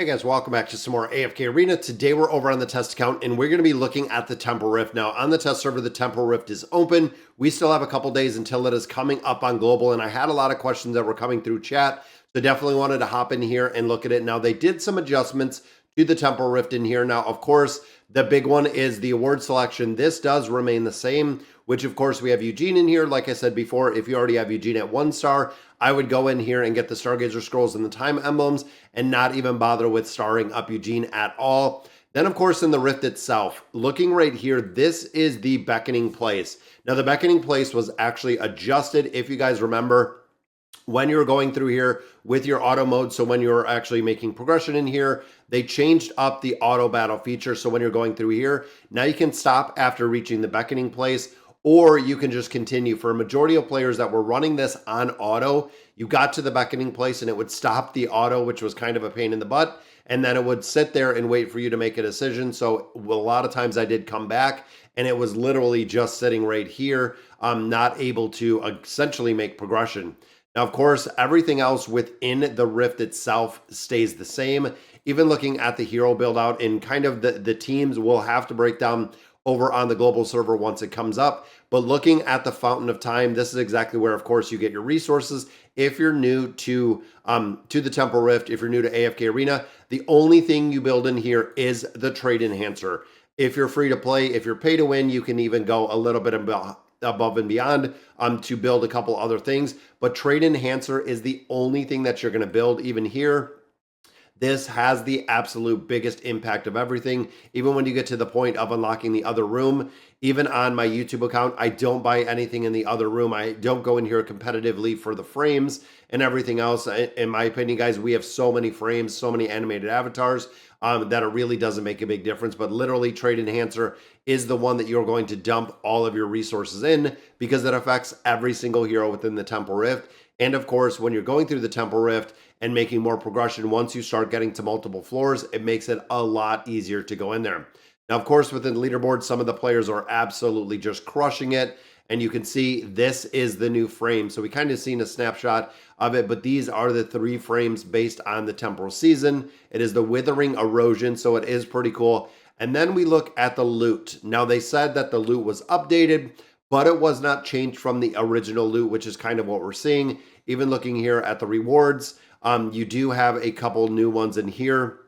Hey guys, welcome back to some more AFK Arena. Today we're over on the test account and we're going to be looking at the Temporal Rift. Now on the test server, the Temporal Rift is open. We still have a couple days until it is coming up on global, and I had a lot of questions that were coming through chat. So definitely wanted to hop in here and look at it. Now they did some adjustments to the Temporal Rift in here. Now, of course, the big one is the award selection. This does remain the same, which of course we have Eugene in here. Like I said before, if you already have Eugene at 1 star, I would go in here and get the Stargazer scrolls and the time emblems and not even bother with starring up Eugene at all. Then, of course, in the Rift itself, looking right here, this is the beckoning place. Now, the beckoning place was actually adjusted, if you guys remember, when you're going through here with your auto mode. So when you're actually making progression in here, they changed up the auto battle feature. So when you're going through here, now you can stop after reaching the beckoning place, or you can just continue. For a majority of players that were running this on auto, you got to the beckoning place and it would stop the auto, which was kind of a pain in the butt. And then it would sit there and wait for you to make a decision. So a lot of times I did come back and it was literally just sitting right here, not able to essentially make progression. Now, of course, everything else within the Rift itself stays the same. Even looking at the hero build out and kind of the teams, we'll have to break down over on the global server once it comes up. But looking at the Fountain of Time, this is exactly where, of course, you get your resources. If you're new to the Temporal Rift, if you're new to AFK Arena, the only thing you build in here is the trade enhancer. If you're free to play, if you're pay to win, you can even go a little bit above and beyond to build a couple other things. But trade enhancer is the only thing that you're going to build even here. This has the absolute biggest impact of everything. Even when you get to the point of unlocking the other room, even on my YouTube account, I don't buy anything in the other room. I don't go in here competitively for the frames and everything else. In my opinion, guys, we have so many frames, so many animated avatars that it really doesn't make a big difference. But literally, Trade Enhancer is the one that you're going to dump all of your resources in, because it affects every single hero within the Temporal Rift. And of course, when you're going through the Temporal Rift and making more progression, once you start getting to multiple floors, it makes it a lot easier to go in there. Now, of course, within the leaderboard, some of the players are absolutely just crushing it. And you can see this is the new frame. So we kind of seen a snapshot of it, but these are the 3 frames based on the Temporal Season. It is the Withering Erosion, so it is pretty cool. And then we look at the loot. Now, they said that the loot was updated, but it was not changed from the original loot, which is kind of what we're seeing. Even looking here at the rewards, you do have a couple new ones in here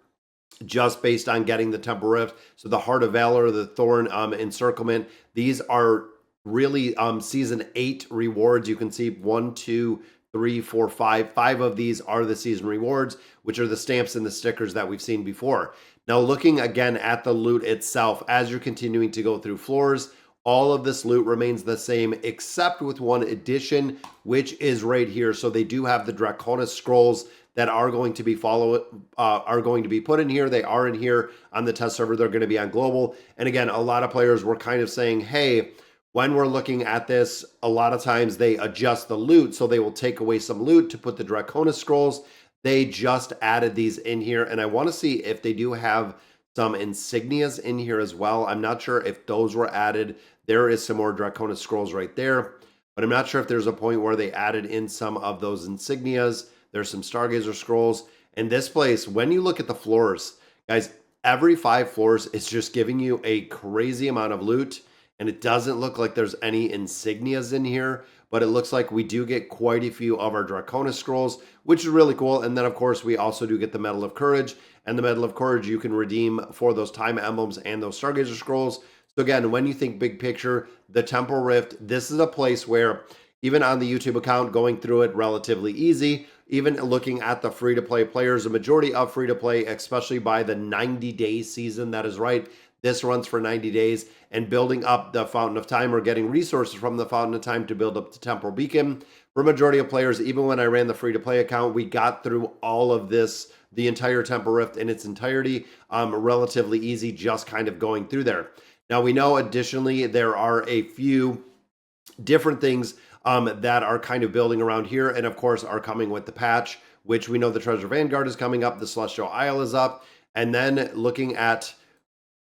just based on getting the Temporal Rift. So the Heart of Valor, the Thorn Encirclement, these are really Season 8 rewards. You can see 1, 2, 3, 4, 5. 5 of these are the season rewards, which are the stamps and the stickers that we've seen before. Now, looking again at the loot itself, as you're continuing to go through floors, all of this loot remains the same, except with one addition, which is right here. So they do have the Draconis scrolls that are going to be put in here. They are in here on the test server. They're going to be on global. And again, a lot of players were kind of saying, hey, when we're looking at this, a lot of times they adjust the loot. So they will take away some loot to put the Draconis scrolls. They just added these in here. And I want to see if they do have some insignias in here as well. I'm not sure if those were added. There is some more Draconis scrolls right there, but I'm not sure if there's a point where they added in some of those insignias. There's some Stargazer scrolls. And this place, when you look at the floors, guys, every 5 floors is just giving you a crazy amount of loot. And it doesn't look like there's any insignias in here, but it looks like we do get quite a few of our Draconis scrolls, which is really cool. And then, of course, we also do get the Medal of Courage. And the Medal of Courage you can redeem for those time emblems and those Stargazer scrolls. So again, when you think big picture, the Temporal Rift, this is a place where even on the YouTube account, going through it relatively easy. Even looking at the free-to-play players, a majority of free-to-play, especially by the 90-day season, that is right. This runs for 90 days, and building up the Fountain of Time or getting resources from the Fountain of Time to build up the Temporal Beacon. For a majority of players, even when I ran the free-to-play account, we got through all of this, the entire Temporal Rift in its entirety, relatively easy, just kind of going through there. Now, we know additionally there are a few different things that are kind of building around here, and of course are coming with the patch, which we know the Treasure Vanguard is coming up, the Celestial Isle is up, and then looking at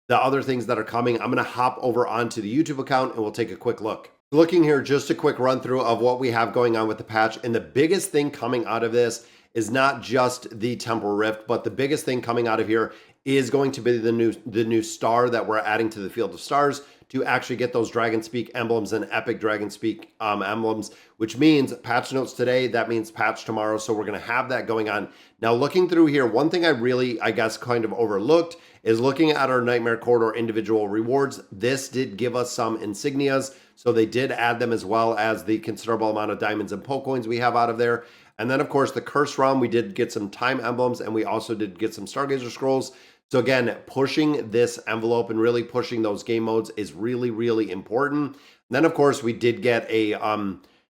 the other things that are coming, I'm going to hop over onto the YouTube account and we'll take a quick look. Looking here, just a quick run through of what we have going on with the patch, and the biggest thing coming out of this is not just the Temporal Rift, but the biggest thing coming out of here is going to be the new star that we're adding to the Field of Stars to actually get those Dragon Speak emblems and epic Dragon Speak emblems, which means patch notes today, that means patch tomorrow. So we're going to have that going on. Now, looking through here, one thing I guess, kind of overlooked is looking at our Nightmare Corridor individual rewards. This did give us some insignias, so they did add them as well as the considerable amount of diamonds and Pokecoins we have out of there. And then, of course, the Curse Realm, we did get some time emblems, and we also did get some Stargazer Scrolls. So again, pushing this envelope and really pushing those game modes is really, really important. And then, of course, we did get a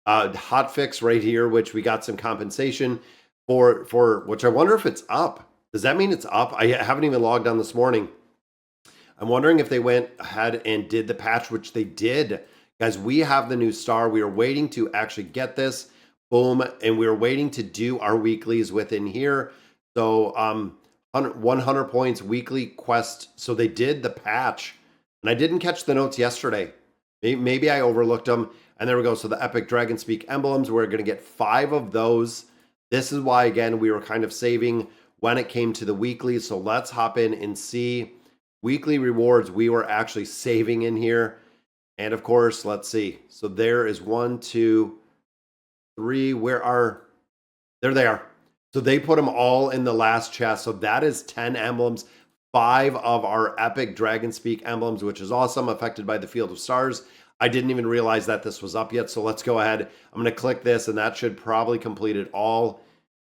hot fix right here, which we got some compensation for which I wonder if it's up. Does that mean it's up? I haven't even logged on this morning. I'm wondering if they went ahead and did the patch, which they did. Guys, we have the new star. We are waiting to actually get this. Boom. And we're waiting to do our weeklies within here. So 100 points weekly quest. So they did the patch. And I didn't catch the notes yesterday. Maybe I overlooked them. And there we go. So the epic Dragon Speak emblems, we're going to get 5 of those. This is why, again, we were kind of saving when it came to the weekly. So let's hop in and see weekly rewards we were actually saving in here. And of course, let's see. So there is 1, 2, 3. There they are. So they put them all in the last chest. So that is 10 emblems, 5 of our epic Dragon Speak emblems, which is awesome, affected by the Field of Stars. I didn't even realize that this was up yet. So let's go ahead. I'm going to click this, and that should probably complete it all.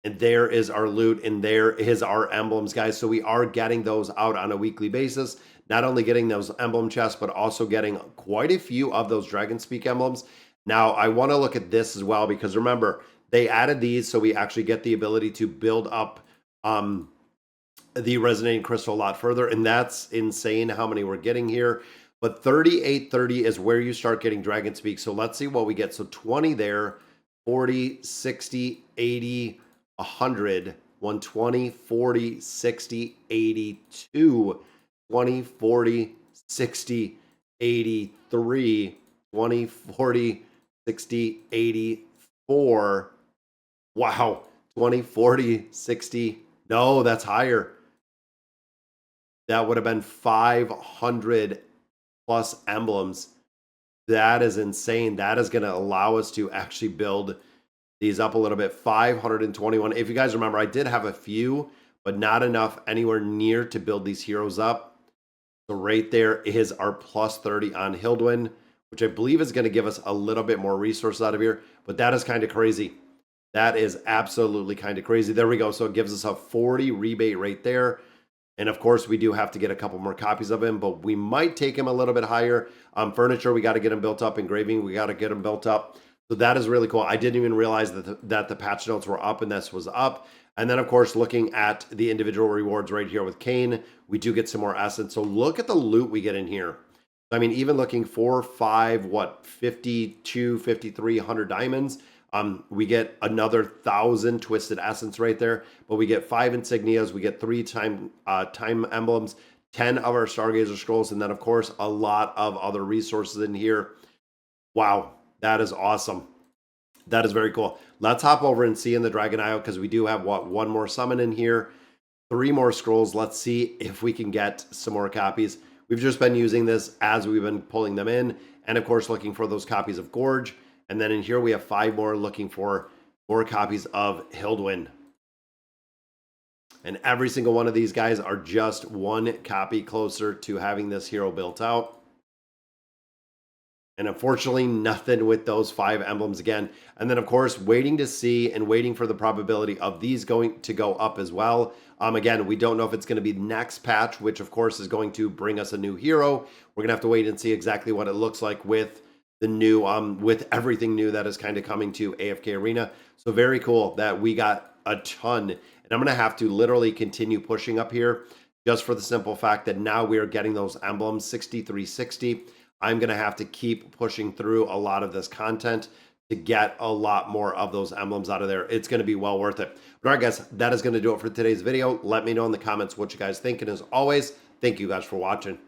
And there is our loot, and there is our emblems, guys. So we are getting those out on a weekly basis. Not only getting those emblem chests, but also getting quite a few of those Dragon Speak emblems. Now, I want to look at this as well, because remember, they added these so we actually get the ability to build up the Resonating Crystal a lot further. And that's insane how many we're getting here. But 3830 is where you start getting Dragon Speak. So let's see what we get. So 20 there, 40, 60, 80, 100, 120, 40, 60, 82, 20, 40, 60, 83, 20, 40, 60, 84. Wow. 20, 40, 60. No, that's higher. That would have been 500 plus emblems. That is insane. That is going to allow us to actually build these up a little bit. 521. If you guys remember, I did have a few, but not enough anywhere near to build these heroes up. So right there is our plus 30 on Hildwyn, which I believe is going to give us a little bit more resources out of here. But that is kind of crazy. That is absolutely kind of crazy. There we go. So it gives us a 40 rebate right there. And of course, we do have to get a couple more copies of him, but we might take him a little bit higher. Furniture, we got to get him built up. Engraving, we got to get him built up. So that is really cool. I didn't even realize that the patch notes were up and this was up. And then, of course, looking at the individual rewards right here with Kane, we do get some more essence. So look at the loot we get in here. I mean, even looking 4, 5, 52, 53, 100 diamonds. We get another 1,000 twisted essence right there, but we get 5 insignias, we get 3 time emblems, 10 of our Stargazer Scrolls, and then of course a lot of other resources in here. Wow, that is awesome. That is very cool. Let's hop over and see in the Dragon Isle, because we do have one more summon in here, 3 more scrolls. Let's see if we can get some more copies. We've just been using this as we've been pulling them in, and of course looking for those copies of Gorge. And then in here, we have 5 more looking for more copies of Hildwyn. And every single one of these guys are just 1 copy closer to having this hero built out. And unfortunately, nothing with those 5 emblems again. And then, of course, waiting to see and waiting for the probability of these going to go up as well. Again, we don't know if it's going to be the next patch, which, of course, is going to bring us a new hero. We're going to have to wait and see exactly what it looks like with the new with everything new that is kind of coming to AFK Arena. So very cool that we got a ton, and I'm gonna have to literally continue pushing up here just for the simple fact that now we are getting those emblems 6360. I'm gonna have to keep pushing through a lot of this content to get a lot more of those emblems out of there. It's gonna be well worth it. But all right, guys, that is gonna do it for today's video. Let me know in the comments what you guys think, and as always, thank you guys for watching.